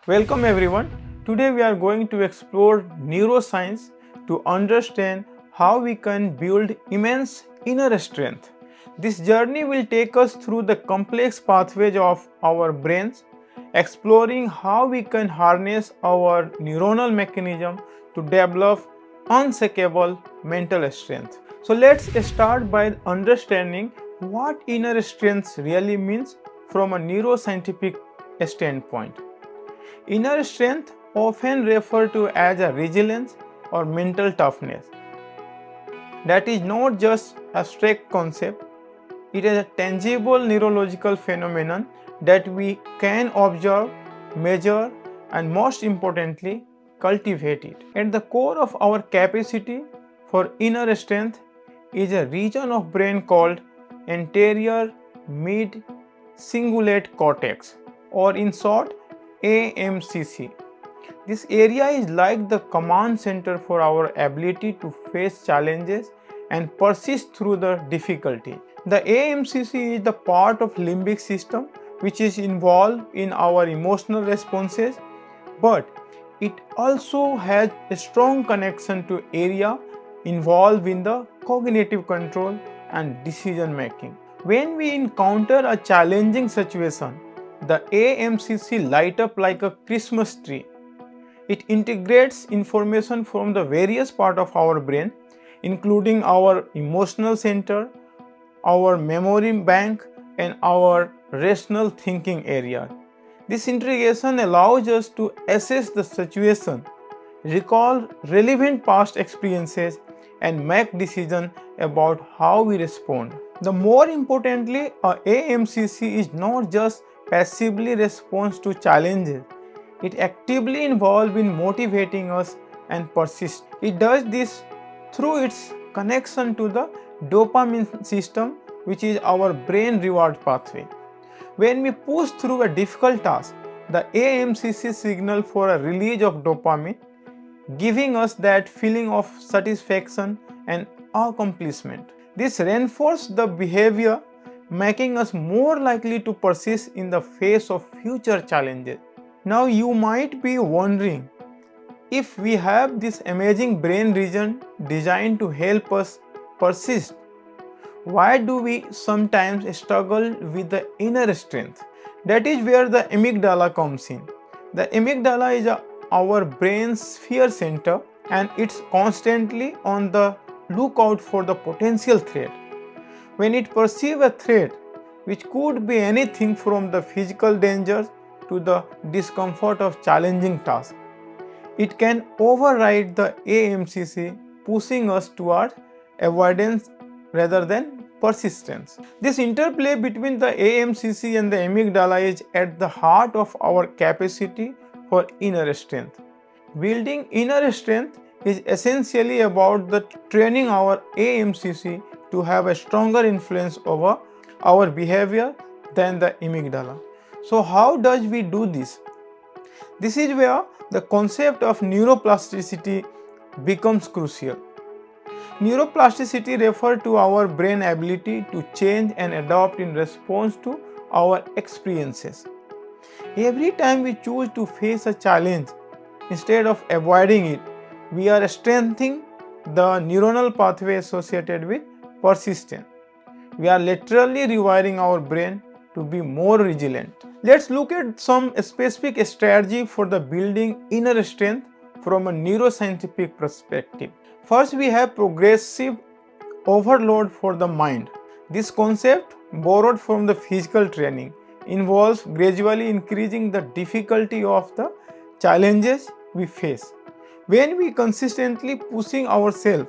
Welcome everyone. Today we are going to explore neuroscience to understand how we can build immense inner strength. This journey will take us through the complex pathways of our brains, exploring how we can harness our neuronal mechanism to develop unshakable mental strength. So let's start by understanding what inner strength really means from a neuroscientific standpoint. Inner strength, often referred to as a resilience or mental toughness, that is not just a abstract concept, it is a tangible neurological phenomenon that we can observe, measure, and most importantly, cultivate it. At the core of our capacity for inner strength is a region of brain called anterior mid cingulate cortex, or in short AMCC. This area is like the command center for our ability to face challenges and persist through the difficulty. The AMCC is the part of limbic system which is involved in our emotional responses, but it also has a strong connection to area involved in the cognitive control and decision making. When we encounter a challenging situation, the AMCC light up like a Christmas tree. It integrates information from the various parts of our brain, including our emotional center, our memory bank, and our rational thinking area. This integration allows us to assess the situation, recall relevant past experiences, and make decisions about how we respond. The more importantly, a AMCC is not just passively responds to challenges, it actively involved in motivating us and persist. It does this through its connection to the dopamine system, which is our brain reward pathway. When we push through a difficult task, the AMCC signal for a release of dopamine, giving us that feeling of satisfaction and accomplishment. This reinforces the behavior, making us more likely to persist in the face of future challenges. Now you might be wondering, if we have this amazing brain region designed to help us persist, why do we sometimes struggle with the inner strength? That is where the amygdala comes in. The amygdala is our brain's fear center, and it's constantly on the lookout for the potential threat. When it perceives a threat, which could be anything from the physical dangers to the discomfort of challenging tasks, it can override the AMCC, pushing us toward avoidance rather than persistence. This interplay between the AMCC and the amygdala is at the heart of our capacity for inner strength. Building inner strength is essentially about the training our AMCC to have a stronger influence over our behavior than the amygdala. So how does we do this? This is where the concept of neuroplasticity becomes crucial. Neuroplasticity refers to our brain ability to change and adapt in response to our experiences. Every time we choose to face a challenge instead of avoiding it, we are strengthening the neuronal pathway associated with persistence. We are literally rewiring our brain to be more resilient. Let's look at some specific strategy for the building inner strength from a neuroscientific perspective. First, we have progressive overload for the mind. This concept, borrowed from the physical training, involves gradually increasing the difficulty of the challenges we face. When we consistently pushing ourselves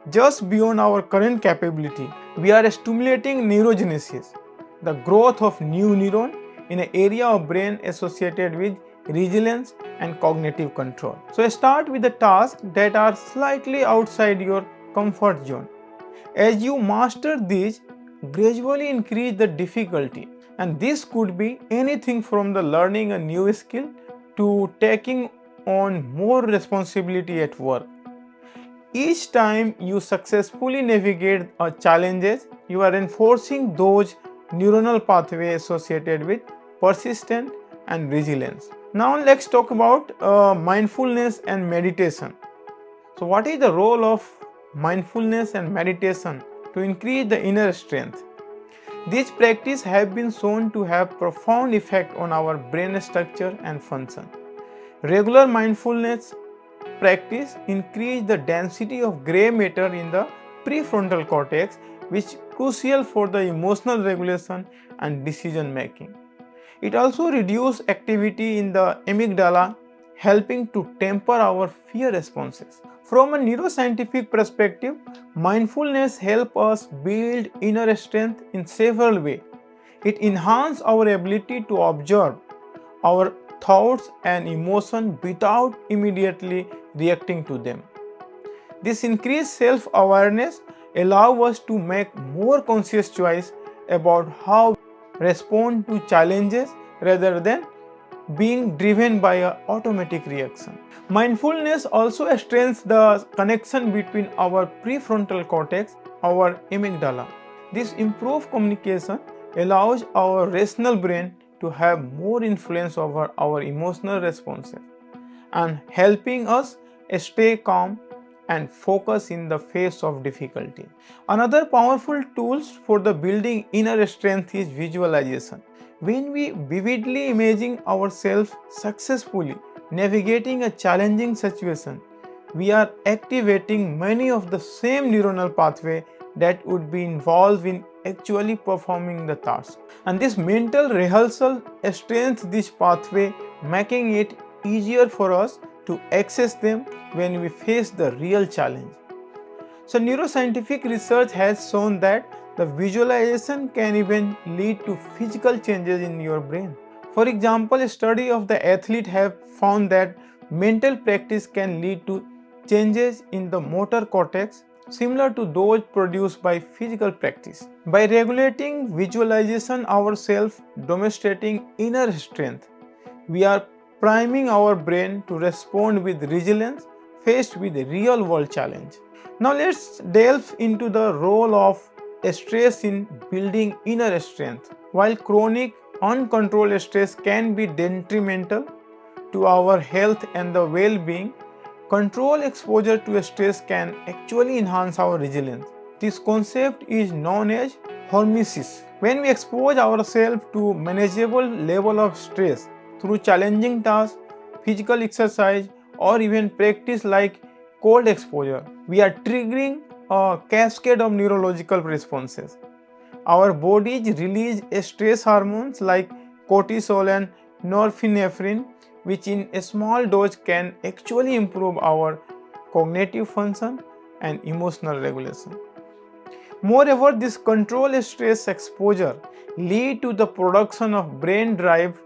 just beyond our current capability, we are stimulating neurogenesis, the growth of new neuron in an area of brain associated with resilience and cognitive control. So start with the tasks that are slightly outside your comfort zone. As you master these, gradually increase the difficulty, and this could be anything from the learning a new skill to taking on more responsibility at work. Each time you successfully navigate challenges, you are reinforcing those neuronal pathways associated with persistence and resilience. Now let's talk about mindfulness and meditation. So what is the role of mindfulness and meditation to increase the inner strength? These practices have been shown to have profound effect on our brain structure and function. Regular mindfulness practice increase the density of gray matter in the prefrontal cortex, which is crucial for the emotional regulation and decision making. It also reduces activity in the amygdala, helping to temper our fear responses. From a neuroscientific perspective, mindfulness helps us build inner strength in several ways. It enhances our ability to observe our thoughts and emotions without immediately reacting to them. This increased self-awareness allows us to make more conscious choice about how we respond to challenges rather than being driven by an automatic reaction. Mindfulness also strengthens the connection between our prefrontal cortex and our amygdala. This improved communication allows our rational brain to have more influence over our emotional responses and helping us stay calm and focus in the face of difficulty. Another powerful tool for the building inner strength is visualization. When we vividly imagine ourselves successfully navigating a challenging situation, we are activating many of the same neuronal pathway that would be involved in actually performing the task. And this mental rehearsal strengthens this pathway, making it easier for us to access them when we face the real challenge. So, neuroscientific research has shown that the visualization can even lead to physical changes in your brain. For example, a study of the athlete have found that mental practice can lead to changes in the motor cortex similar to those produced by physical practice. By regulating visualization ourselves, demonstrating inner strength, we are priming our brain to respond with resilience faced with a real world challenge. Now let's delve into the role of stress in building inner strength. While chronic uncontrolled stress can be detrimental to our health and the well-being, controlled exposure to stress can actually enhance our resilience. This concept is known as hormesis. When we expose ourselves to manageable level of stress through challenging tasks, physical exercise, or even practice like cold exposure, we are triggering a cascade of neurological responses. Our bodies release stress hormones like cortisol and norepinephrine, which in a small dose can actually improve our cognitive function and emotional regulation. Moreover, this controlled stress exposure lead to the production of brain-derived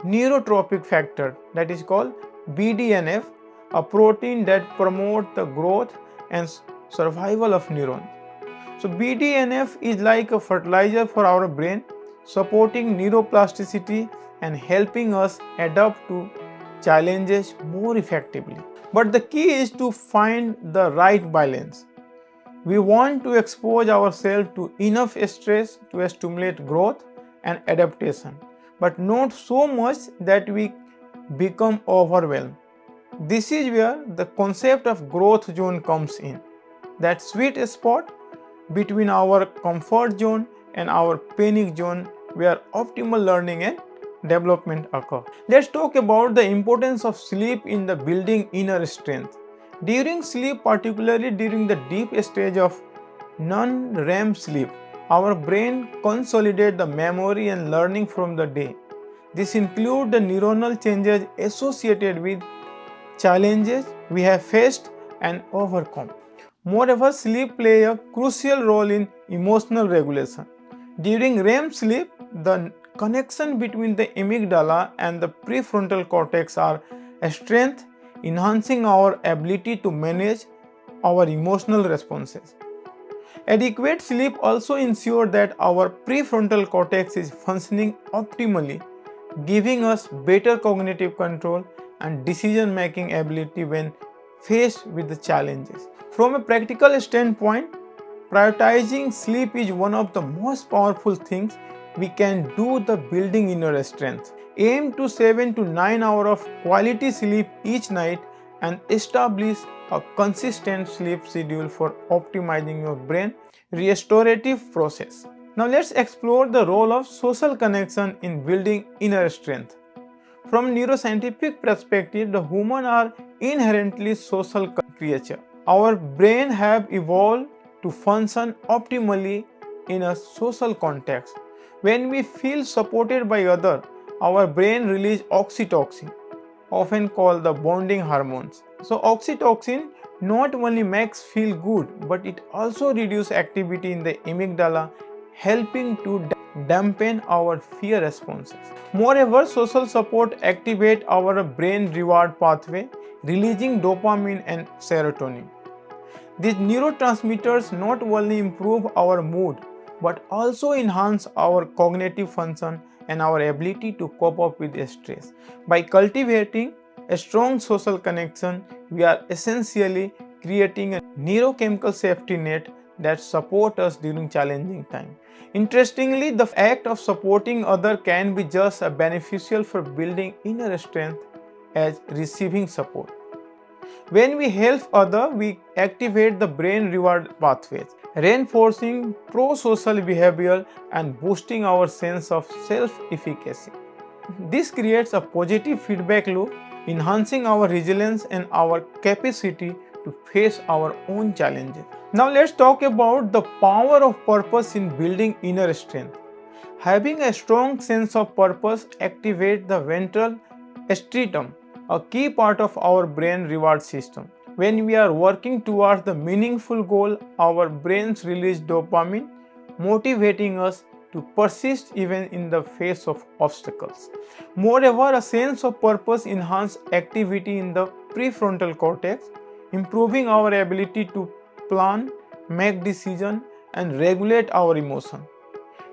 neurotropic factor that is called BDNF, a protein that promotes the growth and survival of neurons. So BDNF is like a fertilizer for our brain, supporting neuroplasticity and helping us adapt to challenges more effectively. But the key is to find the right balance. We want to expose ourselves to enough stress to stimulate growth and adaptation, but not so much that we become overwhelmed. This is where the concept of growth zone comes in. That sweet spot between our comfort zone and our panic zone where optimal learning and development occur. Let's talk about the importance of sleep in the building inner strength. During sleep, particularly during the deep stage of non-REM sleep, our brain consolidates the memory and learning from the day. This includes the neuronal changes associated with challenges we have faced and overcome. Moreover, sleep plays a crucial role in emotional regulation. During REM sleep, the connection between the amygdala and the prefrontal cortex are strengthened, enhancing our ability to manage our emotional responses. Adequate sleep also ensures that our prefrontal cortex is functioning optimally, giving us better cognitive control and decision making ability when faced with the challenges. From a practical standpoint, prioritizing sleep is one of the most powerful things we can do the building inner strength. Aim to 7 to 9 hours of quality sleep each night and establish a consistent sleep schedule for optimizing your brain restorative process. Now let's explore the role of social connection in building inner strength. From neuroscientific perspective, the humans are inherently social creatures. Our brain have evolved to function optimally in a social context. When we feel supported by others, our brain releases oxytocin, often called the bonding hormones. So oxytocin not only makes feel good, but it also reduces activity in the amygdala, helping to dampen our fear responses. Moreover, social support activates our brain reward pathway, releasing dopamine and serotonin. These neurotransmitters not only improve our mood but also enhance our cognitive function and our ability to cope up with stress. By cultivating a strong social connection, we are essentially creating a neurochemical safety net that supports us during challenging times. Interestingly, the act of supporting others can be just as beneficial for building inner strength as receiving support. When we help others, we activate the brain reward pathways, reinforcing pro-social behavior and boosting our sense of self-efficacy. This creates a positive feedback loop, enhancing our resilience and our capacity to face our own challenges. Now let's talk about the power of purpose in building inner strength. Having a strong sense of purpose activates the ventral striatum, a key part of our brain reward system. When we are working towards the meaningful goal, our brains release dopamine, motivating us to persist even in the face of obstacles. Moreover, a sense of purpose enhances activity in the prefrontal cortex, improving our ability to plan, make decisions, and regulate our emotions.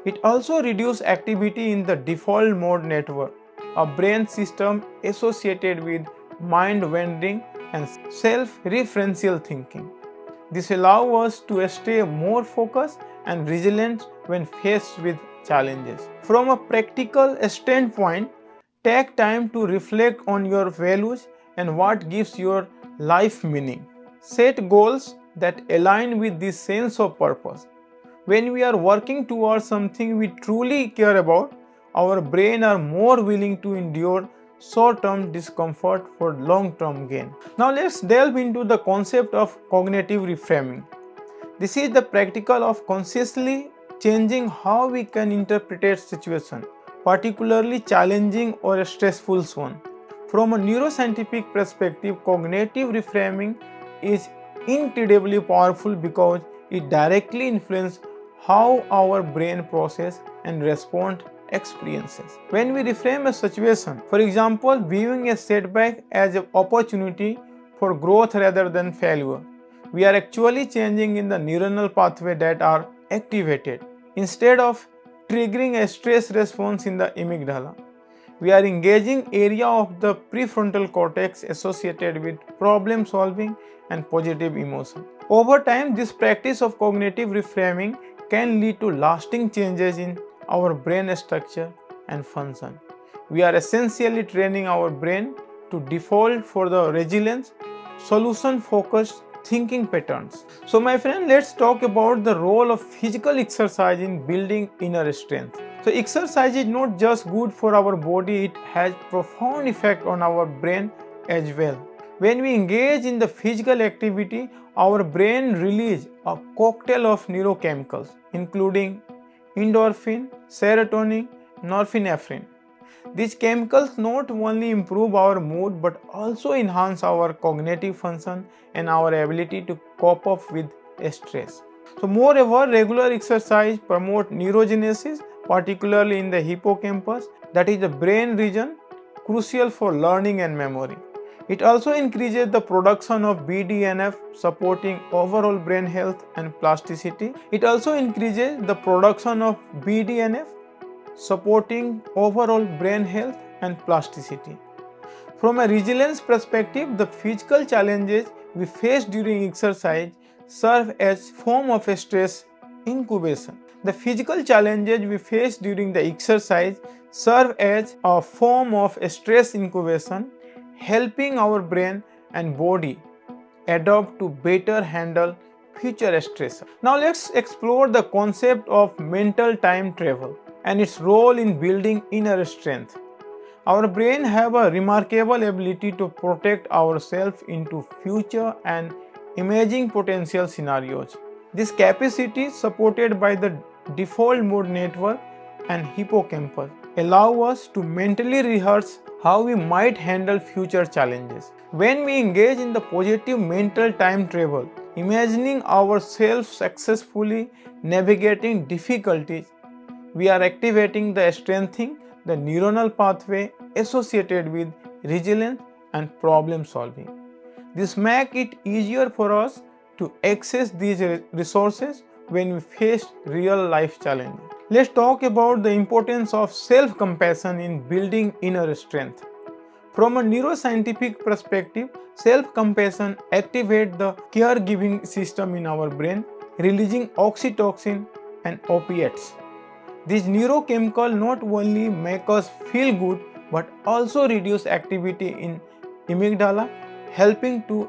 It also reduces activity in the default mode network, a brain system associated with mind wandering and self-referential thinking. This allows us to stay more focused and resilient when faced with challenges. From a practical standpoint, take time to reflect on your values and what gives your life meaning. Set goals that align with this sense of purpose. When we are working towards something we truly care about, our brain are more willing to endure short-term discomfort for long-term gain. Now let's delve into the concept of cognitive reframing. This is the practical of consciously changing how we can interpret situation, particularly challenging or stressful one. From a neuroscientific perspective, cognitive reframing is incredibly powerful because it directly influences how our brain process and respond experiences. When we reframe a situation, for example, viewing a setback as an opportunity for growth rather than failure, we are actually changing in the neuronal pathway that are activated. Instead of triggering a stress response in the amygdala, we are engaging area of the prefrontal cortex associated with problem solving and positive emotion. Over time, this practice of cognitive reframing can lead to lasting changes in our brain structure and function. We are essentially training our brain to default for the resilience, solution-focused thinking patterns. So my friend, let's talk about the role of physical exercise in building inner strength. So exercise is not just good for our body, it has profound effect on our brain as well. When we engage in the physical activity, our brain releases a cocktail of neurochemicals, including endorphin, serotonin, norepinephrine. These chemicals not only improve our mood but also enhance our cognitive function and our ability to cope up with stress. So moreover, regular exercise promotes neurogenesis, particularly in the hippocampus, that is the brain region crucial for learning and memory. It also increases the production of BDNF, supporting overall brain health and plasticity. It also increases the production of BDNF, supporting overall brain health and plasticity. From a resilience perspective, the physical challenges we face during exercise serve as form of stress incubation. The physical challenges we face during the exercise serve as a form of stress incubation, helping our brain and body adapt to better handle future stress. Now let's explore the concept of mental time travel and its role in building inner strength. Our brain have a remarkable ability to protect ourselves into future and emerging potential scenarios. This capacity, supported by the default mode network and hippocampus, allow us to mentally rehearse how we might handle future challenges. When we engage in the positive mental time travel, imagining ourselves successfully navigating difficulties, we are activating the strengthening the neuronal pathway associated with resilience and problem solving. This makes it easier for us to access these resources when we face real life challenges. Let's talk about the importance of self-compassion in building inner strength. From a neuroscientific perspective, self-compassion activates the caregiving system in our brain, releasing oxytocin and opiates. These neurochemicals not only make us feel good but also reduce activity in amygdala, helping to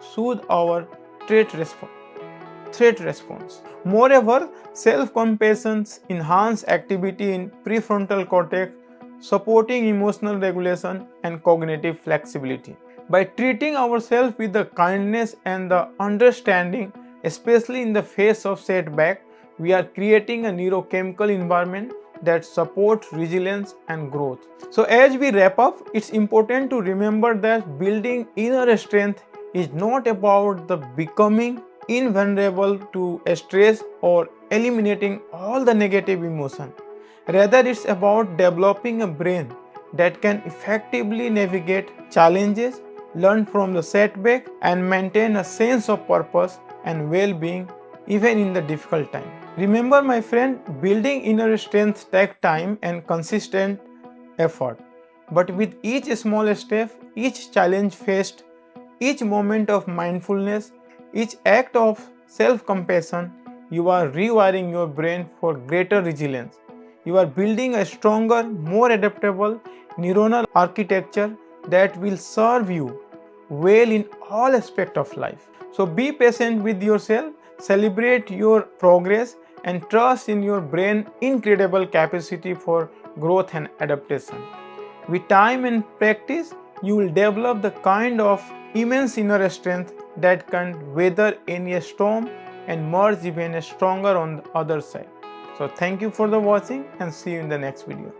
soothe our threat response. Moreover, self-compassion enhances activity in prefrontal cortex, supporting emotional regulation and cognitive flexibility. By treating ourselves with the kindness and the understanding, especially in the face of setback, we are creating a neurochemical environment that supports resilience and growth. So as we wrap up, it's important to remember that building inner strength is not about the becoming invulnerable to stress or eliminating all the negative emotion. Rather, it's about developing a brain that can effectively navigate challenges, learn from the setback, and maintain a sense of purpose and well-being even in the difficult time. Remember, my friend, building inner strength takes time and consistent effort. But with each small step, each challenge faced, each moment of mindfulness, each act of self-compassion, you are rewiring your brain for greater resilience. You are building a stronger, more adaptable neuronal architecture that will serve you well in all aspects of life. So be patient with yourself, celebrate your progress, and trust in your brain's incredible capacity for growth and adaptation. With time and practice, you will develop the kind of immense inner strength that can weather any storm and emerge even stronger on the other side. So thank you for the watching and see you in the next video.